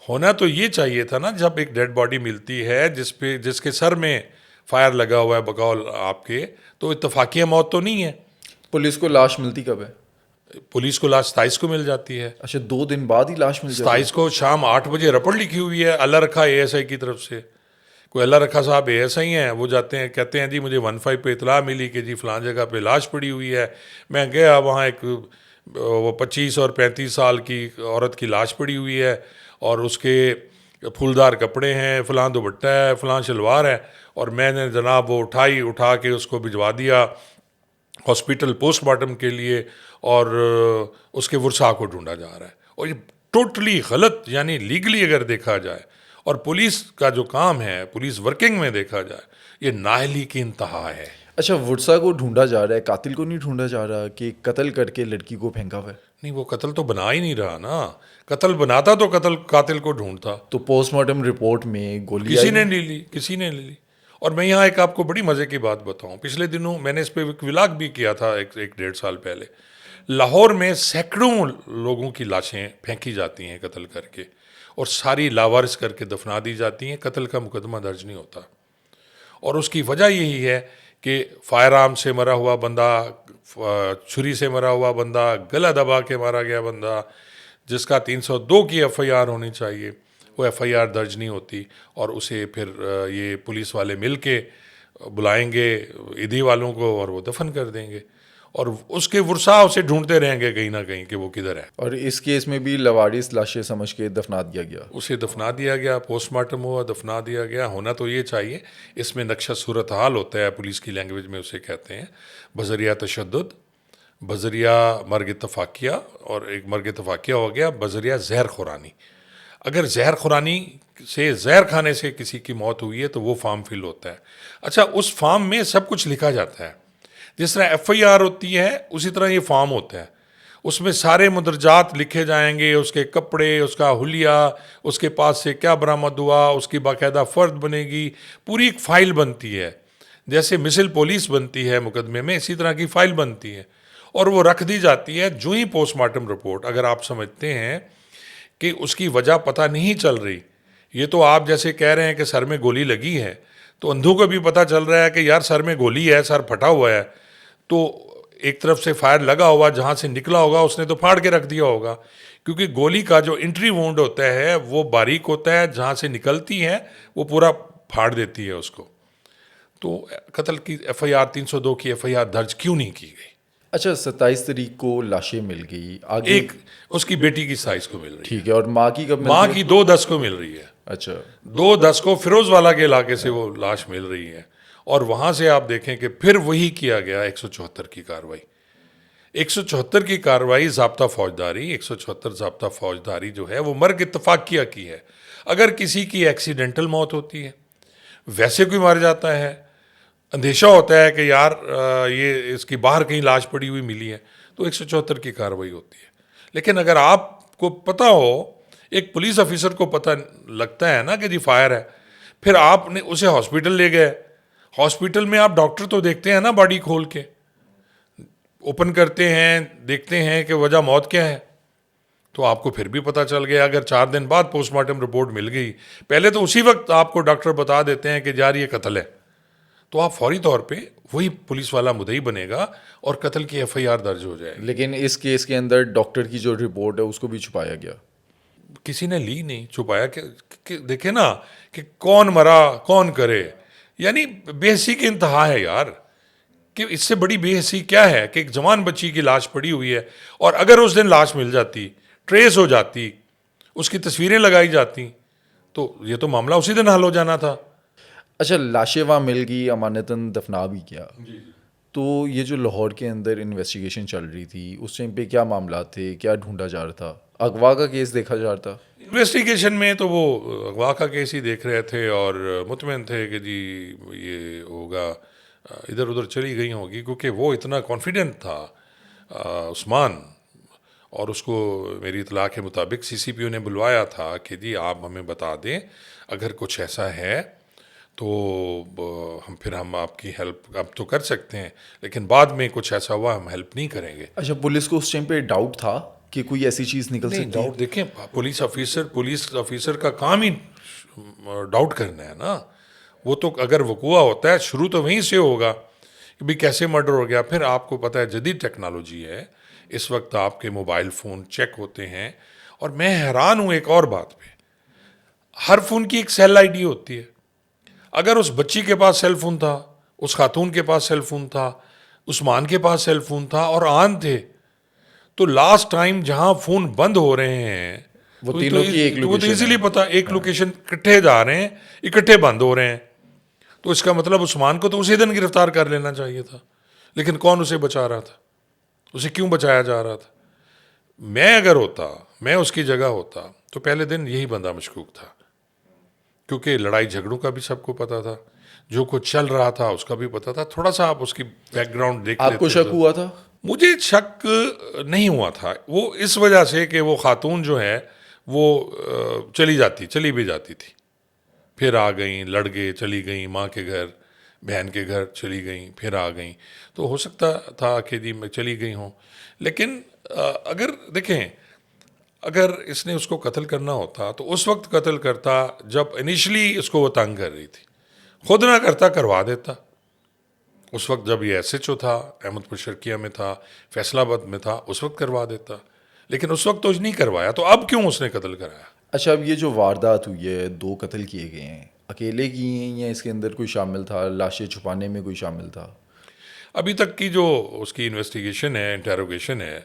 ہونا تو یہ چاہیے تھا نا، جب ایک ڈیڈ باڈی ملتی ہے جس کے سر میں فائر لگا ہوا ہے بقول آپ کے، تو اتفاقیہ موت تو نہیں ہے. پولیس کو لاش ملتی کب ہے؟ پولیس کو لاش 27 کو مل جاتی ہے. اچھا، 2 دن بعد ہی لاش مل جاتی ہے؟ 27 کو شام 8 بجے رپورٹ لکھی ہوئی ہے اللہ رکھا اے ایس آئی کی طرف سے. کوئی اللہ رکھا صاحب اے ایس آئی ہیں، وہ جاتے ہیں کہتے ہیں جی مجھے 15 پہ اطلاع ملی کہ جی فلان جگہ پہ لاش پڑی ہوئی ہے. میں گیا، وہاں ایک وہ 25 اور 35 سال کی عورت کی لاش پڑی ہوئی ہے اور اس کے پھولدار کپڑے ہیں، فلاں دوپٹہ ہے، فلاں شلوار ہے. اور میں نے جناب وہ اٹھا کے اس کو بھجوا دیا ہاسپٹل پوسٹ مارٹم کے لیے، اور اس کے ورثاء کو ڈھونڈا جا رہا ہے. اور یہ ٹوٹلی غلط، یعنی لیگلی اگر دیکھا جائے اور پولیس کا جو کام ہے پولیس ورکنگ میں دیکھا جائے، یہ نااہلی کی انتہا ہے. اچھا، ورثاء کو ڈھونڈا جا رہا ہے، قاتل کو نہیں ڈھونڈا جا رہا کہ قتل کر کے لڑکی کو پھینکا ہوا ہے؟ نہیں، وہ قتل تو بنا ہی نہیں رہا نا. قتل بناتا تو قاتل کو ڈھونڈتا. تو پوسٹ مارٹم رپورٹ میں گولی کسی نے نہیں لی. اور میں یہاں ایک آپ کو بڑی مزے کی بات بتاؤں، پچھلے دنوں میں نے اس پہ ایک ولاگ بھی کیا تھا ایک 1.5 سال پہلے. لاہور میں سینکڑوں لوگوں کی لاشیں پھینکی جاتی ہیں قتل کر کے، اور ساری لاوارث کر کے دفنا دی جاتی ہیں. قتل کا مقدمہ درج نہیں ہوتا. اور اس کی وجہ یہی ہے کہ فائر آرم سے مرا ہوا بندہ، چھری سے مرا ہوا بندہ، گلا دبا کے مارا گیا بندہ، جس کا 302 کی ایف آئی آر ہونی چاہیے، وہ ایف آئی آر درج نہیں ہوتی. اور اسے پھر یہ پولیس والے مل کے بلائیں گے عیدی والوں کو اور وہ دفن کر دیں گے، اور اس کے ورثاء اسے ڈھونڈتے رہیں گے کہیں نہ کہیں کہ وہ کدھر ہے. اور اس کیس میں بھی لوارث لاشیں سمجھ کے دفنا دیا گیا، اسے دفنا دیا گیا، پوسٹ مارٹم ہوا، دفنا دیا گیا. ہونا تو یہ چاہیے. اس میں نقشہ صورتحال ہوتا ہے، پولیس کی لینگویج میں اسے کہتے ہیں بذریعہ تشدد، بذریعہ مرگ اتفاقیہ، اور ایک مرگ اتفاقیہ ہو گیا بذریعہ زہر خورانی. اگر زہر خورانی سے، زہر کھانے سے کسی کی موت ہوئی ہے تو وہ فارم فل ہوتا ہے. اچھا، اس فارم میں سب کچھ لکھا جاتا ہے. جس طرح ایف آئی آر ہوتی ہے اسی طرح یہ فارم ہوتا ہے. اس میں سارے مندرجات لکھے جائیں گے، اس کے کپڑے، اس کا حلیہ، اس کے پاس سے کیا برآمد ہوا، اس کی باقاعدہ فرد بنے گی، پوری ایک فائل بنتی ہے. جیسے مثل پولیس بنتی ہے مقدمے میں، اسی طرح کی فائل بنتی ہے اور وہ رکھ دی جاتی ہے. جو ہی پوسٹ مارٹم رپورٹ اگر آپ سمجھتے ہیں کہ اس کی وجہ پتہ نہیں چل رہی، یہ تو آپ جیسے کہہ رہے ہیں کہ سر میں گولی لگی ہے، تو اندھوں کو بھی پتہ چل رہا ہے کہ یار سر میں گولی ہے، سر پھٹا ہوا ہے، تو ایک طرف سے فائر لگا ہوا، جہاں سے نکلا ہوگا اس نے تو پھاڑ کے رکھ دیا ہوگا، کیونکہ گولی کا جو انٹری وونڈ ہوتا ہے وہ باریک ہوتا ہے، جہاں سے نکلتی ہے وہ پورا پھاڑ دیتی ہے اس کو. تو قتل کی ایف آئی آر 302 کی ایف آئی آر درج کیوں نہیں کی گئی؟ اچھا 27 تاریخ کو لاشیں مل گئی آگے. ایک اس کی بیٹی کی سائز کو مل رہی ہے، ٹھیک ہے، اور ماں کی کب ماں ملتی کی 2/10 کو مل رہی ہے. اچھا 2/10 کو فیروز والا کے علاقے سے وہ لاش مل رہی ہے، اور وہاں سے آپ دیکھیں کہ پھر وہی کیا گیا 174 کی کارروائی. 174 کی کارروائی ضابطہ فوجداری، 174 ضابطہ فوجداری جو ہے وہ مرگ اتفاقیہ کی ہے. اگر کسی کی ایکسیڈنٹل موت ہوتی ہے، ویسے کوئی مر جاتا ہے، اندیشہ ہوتا ہے کہ یار یہ اس کی باہر کہیں لاش پڑی ہوئی ملی ہے، تو 174 کی کارروائی ہوتی ہے. لیکن اگر آپ کو پتہ ہو، ایک پولیس آفیسر کو پتہ لگتا ہے نا کہ جی فائر ہے، پھر آپ نے اسے ہاسپٹل لے گئے. ہاسپٹل میں آپ ڈاکٹر تو دیکھتے ہیں نا، باڈی کھول کے اوپن کرتے ہیں، دیکھتے ہیں کہ وجہ موت کیا ہے، تو آپ کو پھر بھی پتہ چل گیا. اگر 4 دن بعد پوسٹ مارٹم رپورٹ مل گئی، پہلے تو اسی وقت آپ کو ڈاکٹر بتا دیتے ہیں کہ یار یہ قتل ہے، تو آپ فوری طور پہ وہی پولیس والا مدعی بنے گا اور قتل کی ایف آئی آر درج ہو جائے گی. لیکن اس کیس کے اندر ڈاکٹر کی جو رپورٹ ہے اس کو بھی چھپایا گیا. کسی نے لی نہیں، چھپایا کہ دیکھیں نا کہ کون مرا کون کرے، یعنی بے حسی کی انتہا ہے یار. کہ اس سے بڑی بے حسی کیا ہے کہ ایک جوان بچی کی لاش پڑی ہوئی ہے، اور اگر اس دن لاش مل جاتی، ٹریس ہو جاتی، اس کی تصویریں لگائی جاتی، تو یہ تو معاملہ اسی دن حل ہو جانا تھا. اچھا لاشیں وہاں مل گئی، امانتاً دفنا بھی کیا. تو یہ جو لاہور کے اندر انویسٹیگیشن چل رہی تھی اس ٹائم پہ کیا معاملات تھے، کیا ڈھونڈا جا رہا تھا؟ اغوا کا کیس دیکھا جا رہا تھا. انویسٹیگیشن میں تو وہ اغوا کا کیس ہی دیکھ رہے تھے اور مطمئن تھے کہ جی یہ ہوگا، ادھر ادھر چلی گئی ہوگی، کیونکہ وہ اتنا کانفیڈنٹ تھا عثمان، اور اس کو میری اطلاع کے مطابق سی سی پی او نے بلوایا تھا کہ جی آپ ہمیں بتا دیں اگر کچھ ایسا ہے تو ہم آپ کی ہیلپ اب تو کر سکتے ہیں، لیکن بعد میں کچھ ایسا ہوا ہم ہیلپ نہیں کریں گے. اچھا پولیس کو اس ٹائم پہ ڈاؤٹ تھا کہ کوئی ایسی چیز نکل نہیں سکتی ہے؟ ڈاؤٹ، دیکھیں پولیس آفیسر کا کام ہی ڈاؤٹ کرنا ہے نا. وہ تو اگر وقوع ہوتا ہے شروع تو وہیں سے ہوگا کہ بھی کیسے مرڈر ہو گیا. پھر آپ کو پتہ ہے جدید ٹیکنالوجی ہے، اس وقت آپ کے موبائل فون چیک ہوتے ہیں، اور میں حیران ہوں ایک اور بات پہ، ہر فون کی ایک سیل آئی ڈی ہوتی ہے. اگر اس بچی کے پاس سیل فون تھا، اس خاتون کے پاس سیل فون تھا، عثمان کے پاس سیل فون تھا اور آن تھے، تو لاسٹ ٹائم جہاں فون بند ہو رہے ہیں وہ تینوں کی ایک وہ تو لوکیشن ایزیلی پتا، ایک لوکیشن اکٹھے جا رہے ہیں، اکٹھے بند ہو رہے ہیں، تو اس کا مطلب عثمان کو تو اسی دن گرفتار کر لینا چاہیے تھا. لیکن کون اسے بچا رہا تھا؟ اسے کیوں بچایا جا رہا تھا؟ میں اگر ہوتا، میں اس کی جگہ ہوتا تو پہلے دن یہی بندہ مشکوک تھا، کیونکہ لڑائی جھگڑوں کا بھی سب کو پتا تھا، جو کچھ چل رہا تھا اس کا بھی پتا تھا. تھوڑا سا آپ اس کی بیک گراؤنڈ دیکھ آپ کو لیتے شک ہوا تھا؟ مجھے شک نہیں ہوا تھا، وہ اس وجہ سے کہ وہ خاتون جو ہے وہ چلی بھی جاتی تھی، پھر آ گئیں، لڑ گئے، چلی گئیں ماں کے گھر، بہن کے گھر چلی گئیں، پھر آ گئیں، تو ہو سکتا تھا کہ جی میں چلی گئی ہوں. لیکن اگر دیکھیں، اگر اس نے اس کو قتل کرنا ہوتا تو اس وقت قتل کرتا جب انیشلی اس کو وہ تنگ کر رہی تھی، خود نہ کرتا کروا دیتا. اس وقت جب یہ ایس ایچ او تھا، احمد پور شرقیہ میں تھا، فیصل آباد میں تھا، اس وقت کروا دیتا. لیکن اس وقت تو نہیں کروایا، تو اب کیوں اس نے قتل کرایا؟ اچھا اب یہ جو واردات ہوئی ہے، 2 قتل کیے گئے ہیں، اکیلے کیے ہیں یا اس کے اندر کوئی شامل تھا؟ لاشیں چھپانے میں کوئی شامل تھا؟ ابھی تک کی جو اس کی انویسٹیگیشن ہے، انٹیروگیشن ہے،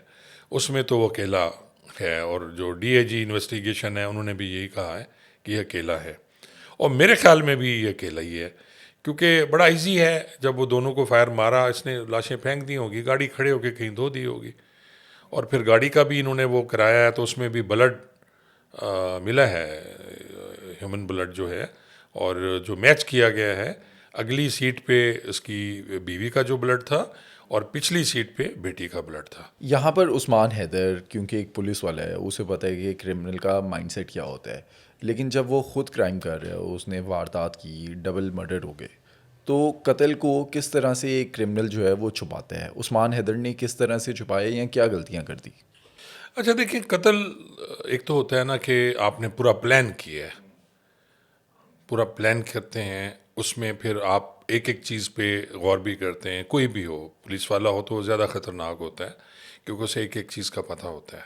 اس میں تو وہ اکیلا ہے، اور جو ڈی اے جی انویسٹیگیشن ہے انہوں نے بھی یہی کہا ہے کہ یہ اکیلا ہے، اور میرے خیال میں بھی یہ اکیلا ہی ہے، کیونکہ بڑا ایزی ہے، جب وہ دونوں کو فائر مارا، اس نے لاشیں پھینک دی ہوگی، گاڑی کھڑے ہو کے کہیں دھو دی ہوگی، اور پھر گاڑی کا بھی انہوں نے وہ کرایا ہے تو اس میں بھی بلڈ ملا ہے، ہیومن بلڈ جو ہے، اور جو میچ کیا گیا ہے اگلی سیٹ پہ اس کی بیوی کا جو بلڈ تھا اور پچھلی سیٹ پہ بیٹی کا بلڈ تھا. یہاں پر عثمان حیدر کیونکہ ایک پولیس والا ہے، اسے پتہ ہے کہ کرمنل کا مائنڈ سیٹ کیا ہوتا ہے، لیکن جب وہ خود کرائم کر رہا ہے، اس نے واردات کی، ڈبل مرڈر ہو گئے، تو قتل کو کس طرح سے ایک کرمنل جو ہے وہ چھپاتا ہے؟ عثمان حیدر نے کس طرح سے چھپایا یا کیا غلطیاں کر دی؟ اچھا دیکھیں، قتل ایک تو ہوتا ہے نا کہ آپ نے پورا پلان کیا ہے، پورا پلان کرتے ہیں، اس میں پھر آپ ایک ایک چیز پہ غور بھی کرتے ہیں. کوئی بھی ہو، پولیس والا ہو تو وہ زیادہ خطرناک ہوتا ہے کیونکہ اسے ایک ایک چیز کا پتہ ہوتا ہے.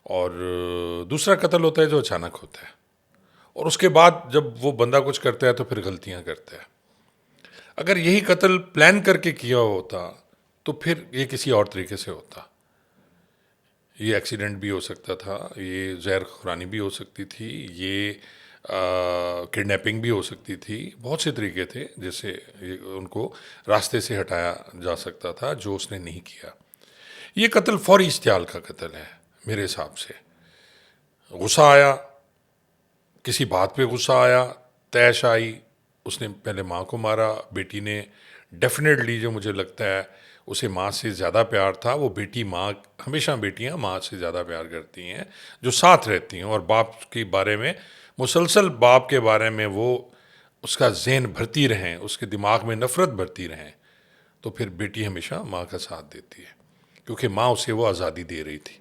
اور دوسرا قتل ہوتا ہے جو اچانک ہوتا ہے، اور اس کے بعد جب وہ بندہ کچھ کرتا ہے تو پھر غلطیاں کرتا ہے. اگر یہی قتل پلان کر کے کیا ہوتا تو پھر یہ کسی اور طریقے سے ہوتا. یہ ایکسیڈنٹ بھی ہو سکتا تھا، یہ زہر خورانی بھی ہو سکتی تھی، یہ کڈنیپنگ بھی ہو سکتی تھی. بہت سے طریقے تھے جس سے ان کو راستے سے ہٹایا جا سکتا تھا، جو اس نے نہیں کیا. یہ قتل فوری اشتعال کا قتل ہے میرے حساب سے. غصہ آیا، کسی بات پہ غصہ آیا، تیش آئی، اس نے پہلے ماں کو مارا. بیٹی نے ڈیفینیٹلی، جو مجھے لگتا ہے، اسے ماں سے زیادہ پیار تھا. وہ بیٹی ماں، ہمیشہ بیٹیاں ماں سے زیادہ پیار کرتی ہیں جو ساتھ رہتی ہیں، اور باپ کے بارے میں مسلسل، باپ کے بارے میں وہ اس کا ذہن بھرتی رہیں، اس کے دماغ میں نفرت بھرتی رہیں، تو پھر بیٹی ہمیشہ ماں کا ساتھ دیتی ہے کیونکہ ماں اسے وہ آزادی دے رہی تھی.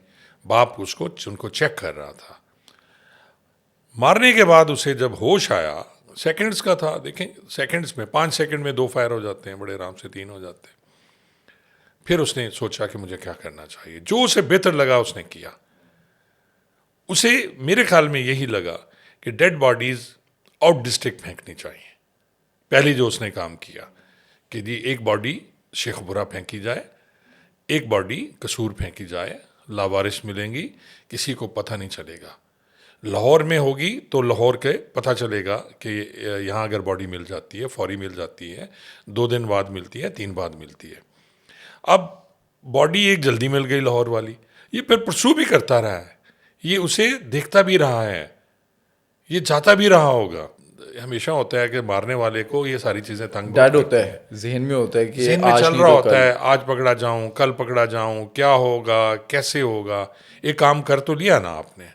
باپ ان کو چیک کر رہا تھا. مارنے کے بعد اسے جب ہوش آیا، سیکنڈز کا تھا، دیکھیں سیکنڈز میں، 5 سیکنڈ میں 2 فائر ہو جاتے ہیں، بڑے آرام سے 3 ہو جاتے ہیں. پھر اس نے سوچا کہ مجھے کیا کرنا چاہیے، جو اسے بہتر لگا اس نے کیا. اسے میرے خیال میں یہی لگا کہ ڈیڈ باڈیز آؤٹ ڈسٹرکٹ پھینکنی چاہیے. پہلی جو اس نے کام کیا کہ جی ایک باڈی شیخ برا پھینکی جائے، ایک باڈی قصور پھینکی جائے، لاوارث ملیں گی، کسی کو پتہ نہیں چلے گا. لاہور میں ہوگی تو لاہور کے پتہ چلے گا کہ یہاں اگر باڈی مل جاتی ہے، فوری مل جاتی ہے، 2 دن بعد ملتی ہے، 3 بعد ملتی ہے. اب باڈی ایک جلدی مل گئی لاہور والی، یہ پھر پرسو بھی کرتا رہا ہے، یہ اسے دیکھتا بھی رہا ہے، یہ چاہتا بھی رہا ہوگا. ہمیشہ ہوتا ہے کہ مارنے والے کو یہ ساری چیزیں تنگ ڈیڈ ہوتا ہے، ذہن میں ہوتا ہے کہ ذہن میں آج چل نہیں رہا تو ہوتا کل. ہے، آج پکڑا جاؤں، کل پکڑا جاؤں، کیا ہوگا، کیسے ہوگا. ایک کام کر تو لیا نا آپ نے.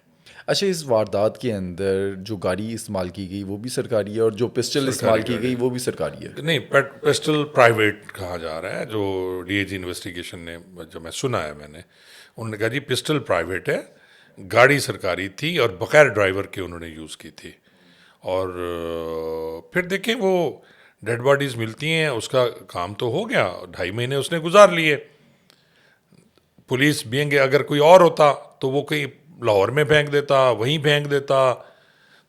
اچھا، اس واردات کے اندر جو گاڑی استعمال کی گئی وہ بھی سرکاری ہے، اور جو پسٹل استعمال کی گئی وہ بھی سرکاری ہے؟ نہیں، پسٹل پرائیویٹ کہا جا رہا ہے. جو ڈی اے جی انویسٹیگیشن نے، جو میں سنا ہے میں نے، انہوں نے کہا جی پسٹل پرائیویٹ ہے، گاڑی سرکاری تھی اور بغیر ڈرائیور کے انہوں نے یوز کی تھی. اور پھر دیکھیں وہ ڈیڈ باڈیز ملتی ہیں، اس کا کام تو ہو گیا. 2.5 مہینے اس نے گزار لیے. پولیس بینگ اگر کوئی اور ہوتا تو وہ کہیں لاہور میں پھینک دیتا، وہیں پھینک دیتا.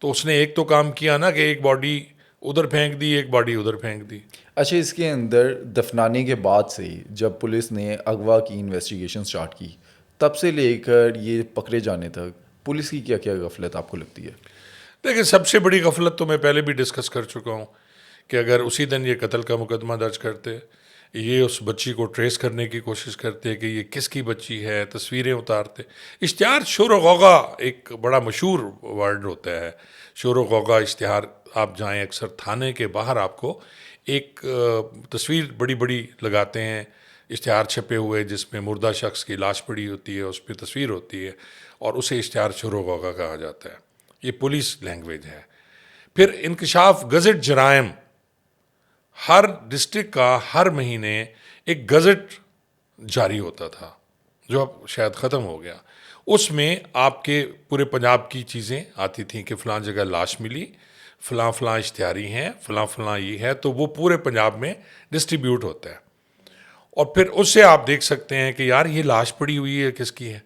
تو اس نے ایک تو کام کیا نا کہ ایک باڈی ادھر پھینک دی، ایک باڈی ادھر پھینک دی. اچھا، اس کے اندر دفنانے کے بعد سے جب پولیس نے اغوا کی انویسٹیگیشن سٹارٹ کی، تب سے لے کر یہ پکڑے جانے تک پولیس کی کیا کیا غفلت آپ کو لگتی ہے؟ دیکھیں، سب سے بڑی غفلت تو میں پہلے بھی ڈسکس کر چکا ہوں کہ اگر اسی دن یہ قتل کا مقدمہ درج کرتے، یہ اس بچی کو ٹریس کرنے کی کوشش کرتے کہ یہ کس کی بچی ہے، تصویریں اتارتے. اشتہار، شور و غوغا ایک بڑا مشہور ورڈ ہوتا ہے. شور و غوغا، اشتہار، آپ جائیں اکثر تھانے کے باہر آپ کو ایک تصویر بڑی بڑی لگاتے ہیں، اشتہار چھپے ہوئے جس میں مردہ شخص کی لاش پڑی ہوتی ہے، اس پہ تصویر ہوتی ہے، اور اسے اشتہار شور و غوغا کہا جاتا ہے. یہ پولیس لینگویج ہے. پھر انکشاف گزٹ جرائم، ہر ڈسٹرکٹ کا ہر مہینے ایک گزٹ جاری ہوتا تھا جو اب شاید ختم ہو گیا. اس میں آپ کے پورے پنجاب کی چیزیں آتی تھیں کہ فلاں جگہ لاش ملی، فلاں فلاں اشتہاری ہیں، فلاں فلاں یہ ہے، تو وہ پورے پنجاب میں ڈسٹریبیوٹ ہوتا ہے. اور پھر اس سے آپ دیکھ سکتے ہیں کہ یار یہ لاش پڑی ہوئی ہے، کس کی ہے،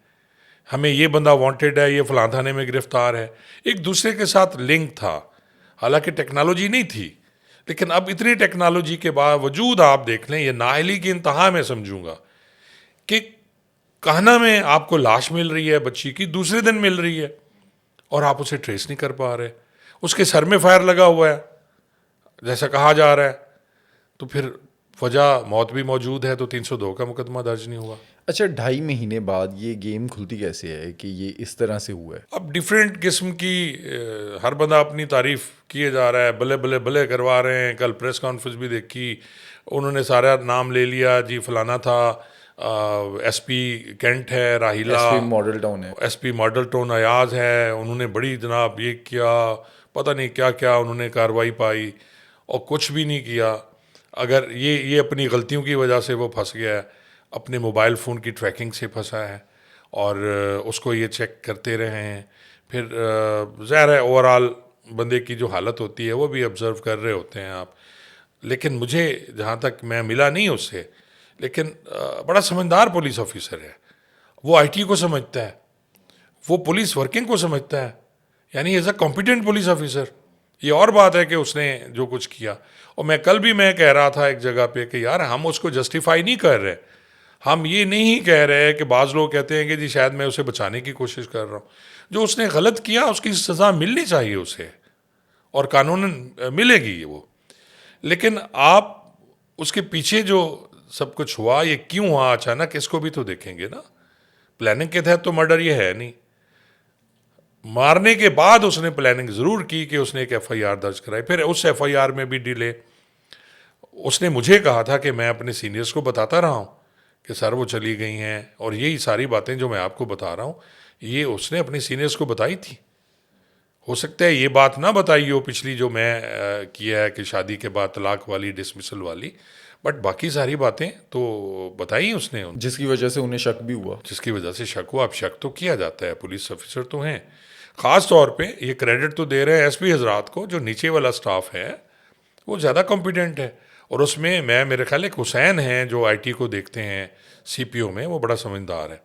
ہمیں یہ بندہ وانٹیڈ ہے، یہ فلاں تھانے میں گرفتار ہے. ایک دوسرے کے ساتھ لنک تھا. حالانکہ ٹیکنالوجی نہیں تھی، لیکن اب اتنی ٹیکنالوجی کے باوجود آپ دیکھ لیں، یہ نااہلی کی انتہا میں سمجھوں گا کہ کہنا میں آپ کو لاش مل رہی ہے بچی کی، دوسرے دن مل رہی ہے، اور آپ اسے ٹریس نہیں کر پا رہے. اس کے سر میں فائر لگا ہوا ہے جیسا کہا جا رہا ہے. تو پھر وجہ موت بھی موجود ہے تو 302 کا مقدمہ درج نہیں ہوا. اچھا 2.5 مہینے بعد یہ گیم کھلتی کیسے ہے کہ یہ اس طرح سے ہوا ہے؟ اب ڈیفرینٹ قسم کی ہر بندہ اپنی تعریف کیے جا رہا ہے, بلے بلے بلے کروا رہے ہیں. کل پریس کانفرنس بھی دیکھی, انہوں نے سارا نام لے لیا, جی فلانا تھا, ایس پی کینٹ ہے, Raheela S P model town ہے, S P model town Ayaz ہے, انہوں نے بڑی جناب یہ کیا, پتہ نہیں کیا کیا انہوں نے کارروائی پائی, اور کچھ بھی نہیں کیا. اگر یہ اپنی غلطیوں کی وجہ سے وہ پھنس گیا ہے, اپنے موبائل فون کی ٹریکنگ سے پھنسا ہے, اور اس کو یہ چیک کرتے رہے ہیں. پھر ظاہر ہے اوور آل بندے کی جو حالت ہوتی ہے وہ بھی آبزرو کر رہے ہوتے ہیں آپ. لیکن مجھے جہاں تک میں ملا نہیں اس سے, لیکن بڑا سمجھدار پولیس آفیسر ہے. وہ آئی ٹی کو سمجھتا ہے, وہ پولیس ورکنگ کو سمجھتا ہے, یعنی as a competent police officer. یہ اور بات ہے کہ اس نے جو کچھ کیا. اور میں کل بھی میں کہہ رہا تھا ایک جگہ پہ کہ یار ہم اس کو جسٹیفائی نہیں کر رہے, ہم یہ نہیں کہہ رہے کہ بعض لوگ کہتے ہیں کہ جی شاید میں اسے بچانے کی کوشش کر رہا ہوں. جو اس نے غلط کیا اس کی سزا ملنی چاہیے اسے, اور قانوناً ملے گی وہ. لیکن آپ اس کے پیچھے جو سب کچھ ہوا یہ کیوں ہوا اچانک, اس کو بھی تو دیکھیں گے نا. پلاننگ کے تحت تو مرڈر یہ ہے نہیں. مارنے کے بعد اس نے پلاننگ ضرور کی کہ اس نے ایک ایف آئی آر درج کرائی. پھر اس ایف آئی آر میں بھی ڈیلے. اس نے مجھے کہا تھا کہ میں اپنے سینئرز کو بتاتا رہا ہوں کہ سر وہ چلی گئی ہیں, اور یہی ساری باتیں جو میں آپ کو بتا رہا ہوں یہ اس نے اپنے سینئرز کو بتائی تھی. ہو سکتا ہے یہ بات نہ بتائی ہو پچھلی جو میں کیا ہے کہ شادی کے بعد طلاق والی, ڈسمسل والی, بٹ باقی ساری باتیں تو بتائی اس نے, جس کی وجہ سے انہیں شک بھی ہوا. جس کی وجہ سے شک ہوا. اب شک تو کیا جاتا ہے, پولیس آفیسر تو ہیں. خاص طور پہ یہ کریڈٹ تو دے رہے ہیں ایس پی حضرات کو, جو نیچے والا سٹاف ہے وہ زیادہ کمپیٹنٹ ہے. اور اس میں میرے خیال ایک حسین ہیں جو آئی ٹی کو دیکھتے ہیں سی پی او میں, وہ بڑا سمجھدار ہے.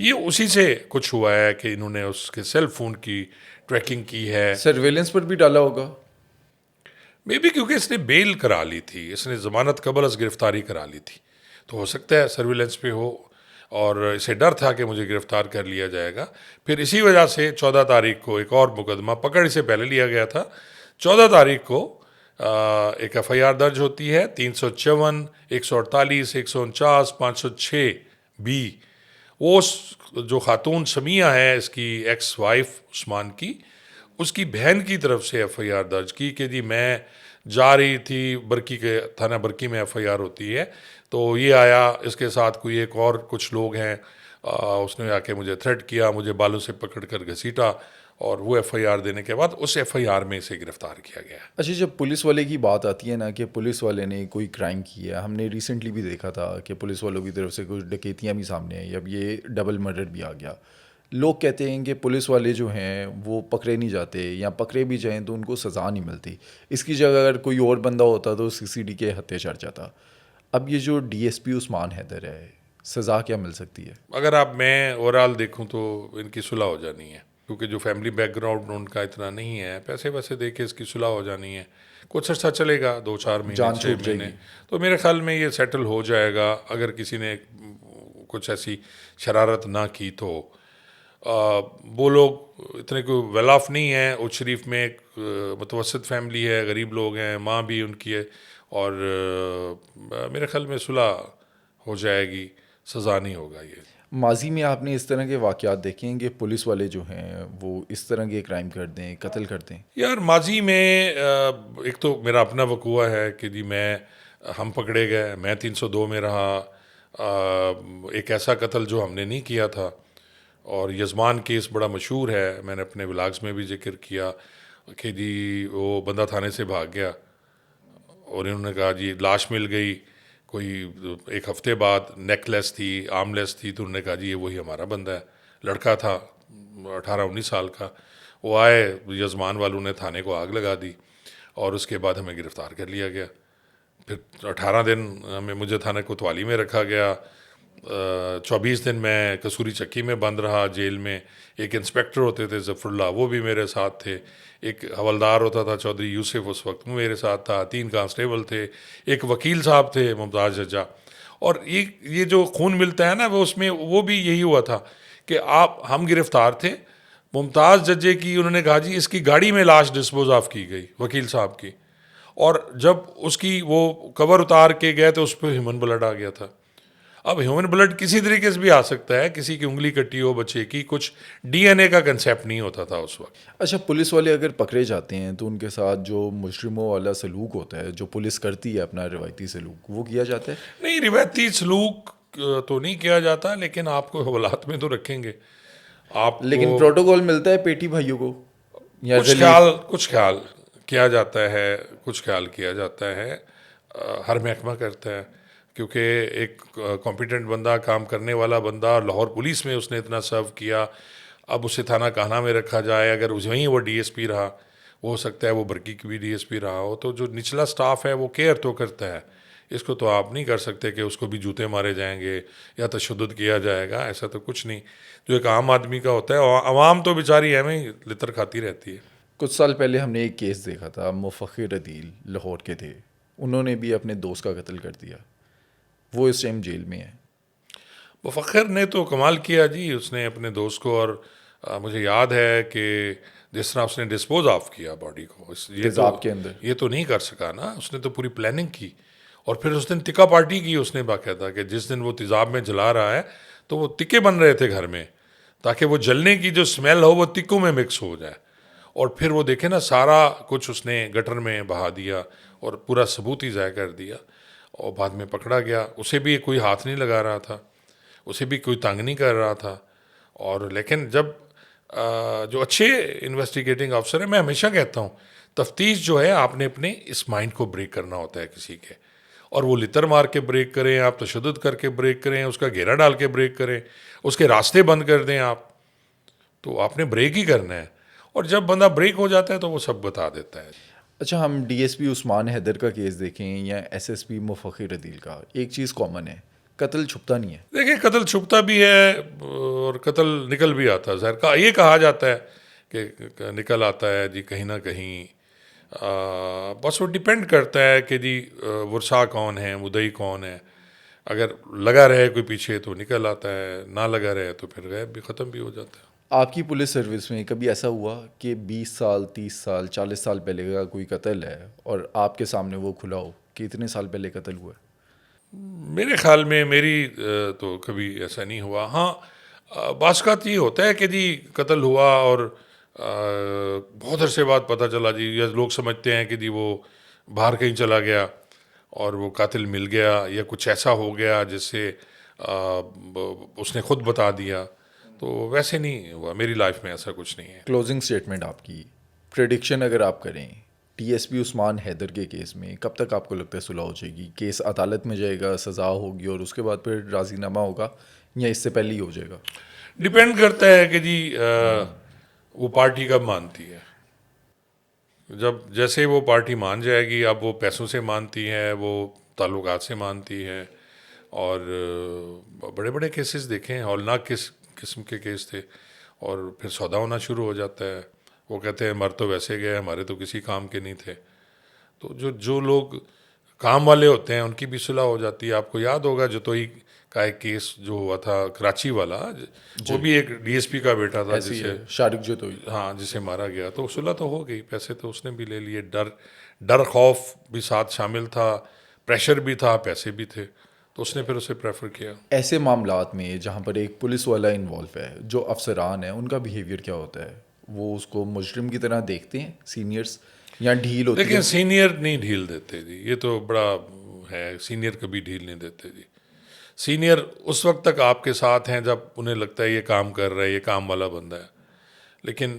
یہ اسی سے کچھ ہوا ہے کہ انہوں نے اس کے سیل فون کی ٹریکنگ کی ہے. سرویلنس پر بھی ڈالا ہوگا مے بی کیونکہ اس نے بیل کرا لی تھی, اس نے ضمانت قبل از گرفتاری کرا لی تھی, تو ہو سکتا ہے سرویلنس پہ ہو, اور اسے ڈر تھا کہ مجھے گرفتار کر لیا جائے گا. پھر اسی وجہ سے 14 تاریخ کو ایک اور مقدمہ, پکڑ سے پہلے لیا گیا تھا, 14 تاریخ کو ایک ایف آئی آر درج ہوتی ہے 354, 148, 149, 506 بی. وہ جو خاتون سمیہ ہے اس کی ایکس وائف عثمان کی, اس کی بہن کی طرف سے ایف آئی آر درج کی کہ جی میں جا رہی تھی برکی کے تھانہ برکی میں ایف آئی آر ہوتی ہے, تو یہ آیا, اس کے ساتھ کوئی ایک اور کچھ لوگ ہیں, اس نے آ کے مجھے تھریٹ کیا, مجھے بالوں سے پکڑ کر گھسیٹا, اور وہ ایف آئی آر دینے کے بعد اس ایف آئی آر میں اسے گرفتار کیا گیا. اچھا جب پولیس والے کی بات آتی ہے نا کہ پولیس والے نے کوئی کرائم کیا, ہم نے ریسنٹلی بھی دیکھا تھا کہ پولیس والوں کی طرف سے کچھ ڈکیتیاں بھی سامنے آئی, اب یہ ڈبل مرڈر بھی آ گیا. لوگ کہتے ہیں کہ پولیس والے جو ہیں وہ پکڑے نہیں جاتے, یا پکڑے بھی جائیں تو ان کو سزا نہیں ملتی. اس کی جگہ اگر کوئی اور بندہ ہوتا تو سی سی ڈی کے ہتھے چڑھ جاتا. اب یہ جو ڈی ایس پی عثمان حیدر ہے, سزا کیا مل سکتی ہے؟ اگر آپ میں اوور آل دیکھوں تو ان کی صلح ہو جانی ہے, کیونکہ جو فیملی بیک گراؤنڈ ان کا اتنا نہیں ہے, پیسے ویسے دے کے اس کی صلح ہو جانی ہے. کچھ عرصہ چلے گا, 2-4 مہینے, 6 مہینے, تو میرے خیال میں یہ سیٹل ہو جائے گا. اگر کسی نے کچھ ایسی شرارت نہ کی تو وہ لوگ اتنے کوئی ویل آف نہیں ہیں. اچ شریف میں ایک متوسط فیملی ہے, غریب لوگ ہیں, ماں بھی ان کی ہے, اور میرے خیال میں صلح ہو جائے گی, سزا نہیں ہوگا. یہ ماضی میں آپ نے اس طرح کے واقعات دیکھے ہیں کہ پولیس والے جو ہیں وہ اس طرح کے کرائم کر دیں, قتل کر دیں؟ یار ماضی میں ایک تو میرا اپنا وقوع ہے کہ جی ہم پکڑے گئے, میں 302 میں رہا. ایک ایسا قتل جو ہم نے نہیں کیا تھا, اور یزمان کیس بڑا مشہور ہے, میں نے اپنے ولاگز میں بھی ذکر کیا کہ جی وہ بندہ تھانے سے بھاگ گیا, اور انہوں نے کہا جی لاش مل گئی کوئی 1 ہفتے بعد, نیک لیس تھی, آرم لیس تھی, تو انہوں نے کہا جی یہ وہی ہمارا بندہ ہے. لڑکا تھا 18-19 سال کا. وہ آئے, یزمان والوں نے تھانے کو آگ لگا دی, اور اس کے بعد ہمیں گرفتار کر لیا گیا. پھر 18 دن مجھے تھانے کوتوالی میں رکھا گیا, 24 دن میں کسوری چکی میں بند رہا جیل میں. ایک انسپیکٹر ہوتے تھے ظفر اللہ, وہ بھی میرے ساتھ تھے. ایک حوالدار ہوتا تھا چودھری یوسف, اس وقت وہ میرے ساتھ تھا. 3 کانسٹیبل تھے, ایک وکیل صاحب تھے ممتاز ججا. اور یہ جو خون ملتا ہے نا, وہ اس میں وہ بھی یہی ہوا تھا کہ ہم گرفتار تھے. ممتاز ججے کی انہوں نے کہا جی اس کی گاڑی میں لاش ڈسپوز آف کی گئی, وکیل صاحب کی, اور جب اس کی وہ کور اتار کے گئے تو اس پہ ہیومن بلڈ آ گیا تھا. اب ہیومن بلڈ کسی طریقے سے بھی آ سکتا ہے, کسی کی انگلی کٹی ہو بچے کی, کچھ ڈی این اے کا کنسیپٹ نہیں ہوتا تھا اس وقت. اچھا, پولیس والے اگر پکڑے جاتے ہیں تو ان کے ساتھ جو مجرموں والا سلوک ہوتا ہے, جو پولیس کرتی ہے اپنا روایتی سلوک, وہ کیا جاتا ہے؟ نہیں, روایتی سلوک تو نہیں کیا جاتا, لیکن آپ کو حوالات میں تو رکھیں گے. آپ لیکن پروٹوکول ملتا ہے پیٹی بھائیوں کو یا کچھ خیال کیا جاتا ہے, کچھ خیال کیا جاتا ہے, ہر محکمہ کرتا ہے, کیونکہ ایک کمپیٹنٹ بندہ, کام کرنے والا بندہ, لاہور پولیس میں اس نے اتنا سرو کیا, اب اسے تھانہ کاہنہ میں رکھا جائے, اگر وہیں وہ ڈی ایس پی رہا, ہو سکتا ہے وہ برکی کی بھی ڈی ایس پی رہا ہو, تو جو نچلا سٹاف ہے وہ کیئر تو کرتا ہے. اس کو تو آپ نہیں کر سکتے کہ اس کو بھی جوتے مارے جائیں گے یا تشدد کیا جائے گا, ایسا تو کچھ نہیں. جو ایک عام آدمی کا ہوتا ہے, عوام تو بیچاری ایویں ہی لطر کھاتی رہتی ہے. کچھ سال پہلے ہم نے ایک کیس دیکھا تھا, مفخر عدیل لاہور کے تھے, انہوں نے بھی اپنے دوست کا قتل کر دیا, وہ اس ٹائم جیل میں ہے. مفخر نے تو کمال کیا جی, اس نے اپنے دوست کو, اور مجھے یاد ہے کہ جس طرح اس نے ڈسپوز آف کیا باڈی کو, تیزاب کے اندر, یہ تو نہیں کر سکا نا, اس نے تو پوری پلاننگ کی, اور پھر اس دن تکا پارٹی کی اس نے باقاعدہ, کہ جس دن وہ تیزاب میں جلا رہا ہے تو وہ تکے بن رہے تھے گھر میں, تاکہ وہ جلنے کی جو اسمیل ہو وہ تکوں میں مکس ہو جائے. اور پھر وہ دیکھیں نا, سارا کچھ اس نے گٹر میں بہا دیا اور پورا ثبوت ہی ضائع کر دیا, اور بعد میں پکڑا گیا. اسے بھی کوئی ہاتھ نہیں لگا رہا تھا, اسے بھی کوئی تنگ نہیں کر رہا تھا. اور لیکن جب جو اچھے انویسٹیگیٹنگ آفسر ہیں, میں ہمیشہ کہتا ہوں تفتیش جو ہے آپ نے اپنے اس مائنڈ کو بریک کرنا ہوتا ہے کسی کے, اور وہ لتر مار کے بریک کریں, آپ تشدد کر کے بریک کریں, اس کا گھیرا ڈال کے بریک کریں, اس کے راستے بند کر دیں آپ, تو آپ نے بریک ہی کرنا ہے. اور جب بندہ بریک ہو جاتا ہے تو وہ سب بتا دیتا ہے. اچھا, ہم ڈی ایس پی عثمان حیدر کا کیس دیکھیں یا ایس ایس پی مفخر عدیل کا, ایک چیز کامن ہے, قتل چھپتا نہیں ہے. دیکھیں, قتل چھپتا بھی ہے اور قتل نکل بھی آتا ہے. ظاہر کا یہ کہا جاتا ہے کہ نکل آتا ہے جی کہیں نہ کہیں, بس وہ ڈیپینڈ کرتا ہے کہ جی ورثاء کون ہیں, مدعی کون ہے. اگر لگا رہے کوئی پیچھے تو نکل آتا ہے, نہ لگا رہے تو پھر غائب بھی, ختم بھی ہو جاتا ہے. آپ کی پولیس سروس میں کبھی ایسا ہوا کہ 20 سال 30 سال 40 سال پہلے کا کوئی قتل ہے اور آپ کے سامنے وہ کھلا ہو کہ اتنے سال پہلے قتل ہوا ہے؟ میرے خیال میں میری تو کبھی ایسا نہیں ہوا. ہاں, بعض اوقات یہ ہوتا ہے کہ جی قتل ہوا اور بہت عرصے بعد پتہ چلا جی, یا لوگ سمجھتے ہیں کہ جی وہ باہر کہیں چلا گیا اور وہ قاتل مل گیا, یا کچھ ایسا ہو گیا جس سے اس نے خود بتا دیا. تو ویسے نہیں ہوا, میری لائف میں ایسا کچھ نہیں ہے. کلوزنگ سٹیٹمنٹ آپ کی, پریڈکشن اگر آپ کریں ٹی ایس پی عثمان حیدر کے کیس میں, کب تک آپ کو لگتا ہے صلح ہو جائے گی؟ کیس عدالت میں جائے گا, سزا ہوگی اور اس کے بعد پھر راضی نامہ ہوگا, یا اس سے پہلے ہی ہو جائے گا؟ ڈپینڈ کرتا ہے کہ جی وہ پارٹی کب مانتی ہے. جب جیسے وہ پارٹی مان جائے گی, اب وہ پیسوں سے مانتی ہے, وہ تعلقات سے مانتی ہے, اور بڑے بڑے کیسز دیکھیں, ہولناک قسم کے کیس تھے, اور پھر سودا ہونا شروع ہو جاتا ہے. وہ کہتے ہیں مر تو ویسے گئے, ہمارے تو کسی کام کے نہیں تھے. تو جو لوگ کام والے ہوتے ہیں ان کی بھی صلح ہو جاتی ہے. آپ کو یاد ہوگا جتوئی کا ایک کیس جو ہوا تھا کراچی والا, وہ بھی ایک ڈی ایس پی کا بیٹا تھا جسے شارق جتوئی, ہاں, جسے مارا گیا. تو صلح تو ہو گئی, پیسے تو اس نے بھی لے لیے, ڈر خوف بھی ساتھ شامل تھا, پریشر بھی تھا, پیسے بھی تھے, تو اس نے پھر اسے پریفر کیا. ایسے معاملات میں جہاں پر ایک پولیس والا انوالو ہے, جو افسران ہیں ان کا بیہیویئر کیا ہوتا ہے؟ وہ اس کو مجرم کی طرح دیکھتے ہیں سینئرز, یا ڈھیل ہوتی ہے؟ لیکن سینئر نہیں ڈھیل دیتے جی, یہ تو بڑا ہے, سینئر کبھی ڈھیل نہیں دیتے جی. سینئر اس وقت تک آپ کے ساتھ ہیں جب انہیں لگتا ہے یہ کام کر رہا ہے, یہ کام والا بندہ ہے. لیکن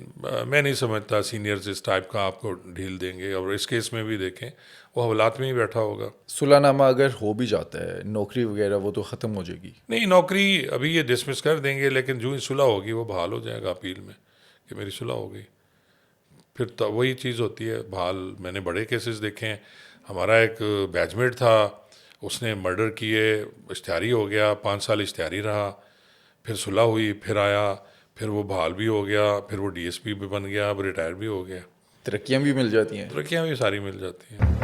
میں نہیں سمجھتا سینئرز اس ٹائپ کا آپ کو ڈھیل دیں گے. اور اس کیس میں بھی دیکھیں, وہ حوالات میں ہی بیٹھا ہوگا. صلح نامہ اگر ہو بھی جاتا ہے, نوکری وغیرہ وہ تو ختم ہو جائے گی. نہیں, نوکری ابھی یہ ڈسمس کر دیں گے, لیکن جو ہی صلح ہوگی وہ بحال ہو جائے گا اپیل میں کہ میری صلح ہو گئی. پھر تو وہی چیز ہوتی ہے بحال. میں نے بڑے کیسز دیکھے ہیں. ہمارا ایک بیچ میٹ تھا, اس نے مرڈر کیے, اشتہاری ہو گیا, 5 سال اشتہاری رہا, پھر صلح ہوئی, پھر آیا, پھر وہ بحال بھی ہو گیا, پھر وہ ڈی ایس پی بھی بن گیا, اب ریٹائر بھی ہو گیا. ترقیاں بھی مل جاتی ہیں. ترقیاں بھی ساری مل جاتی ہیں.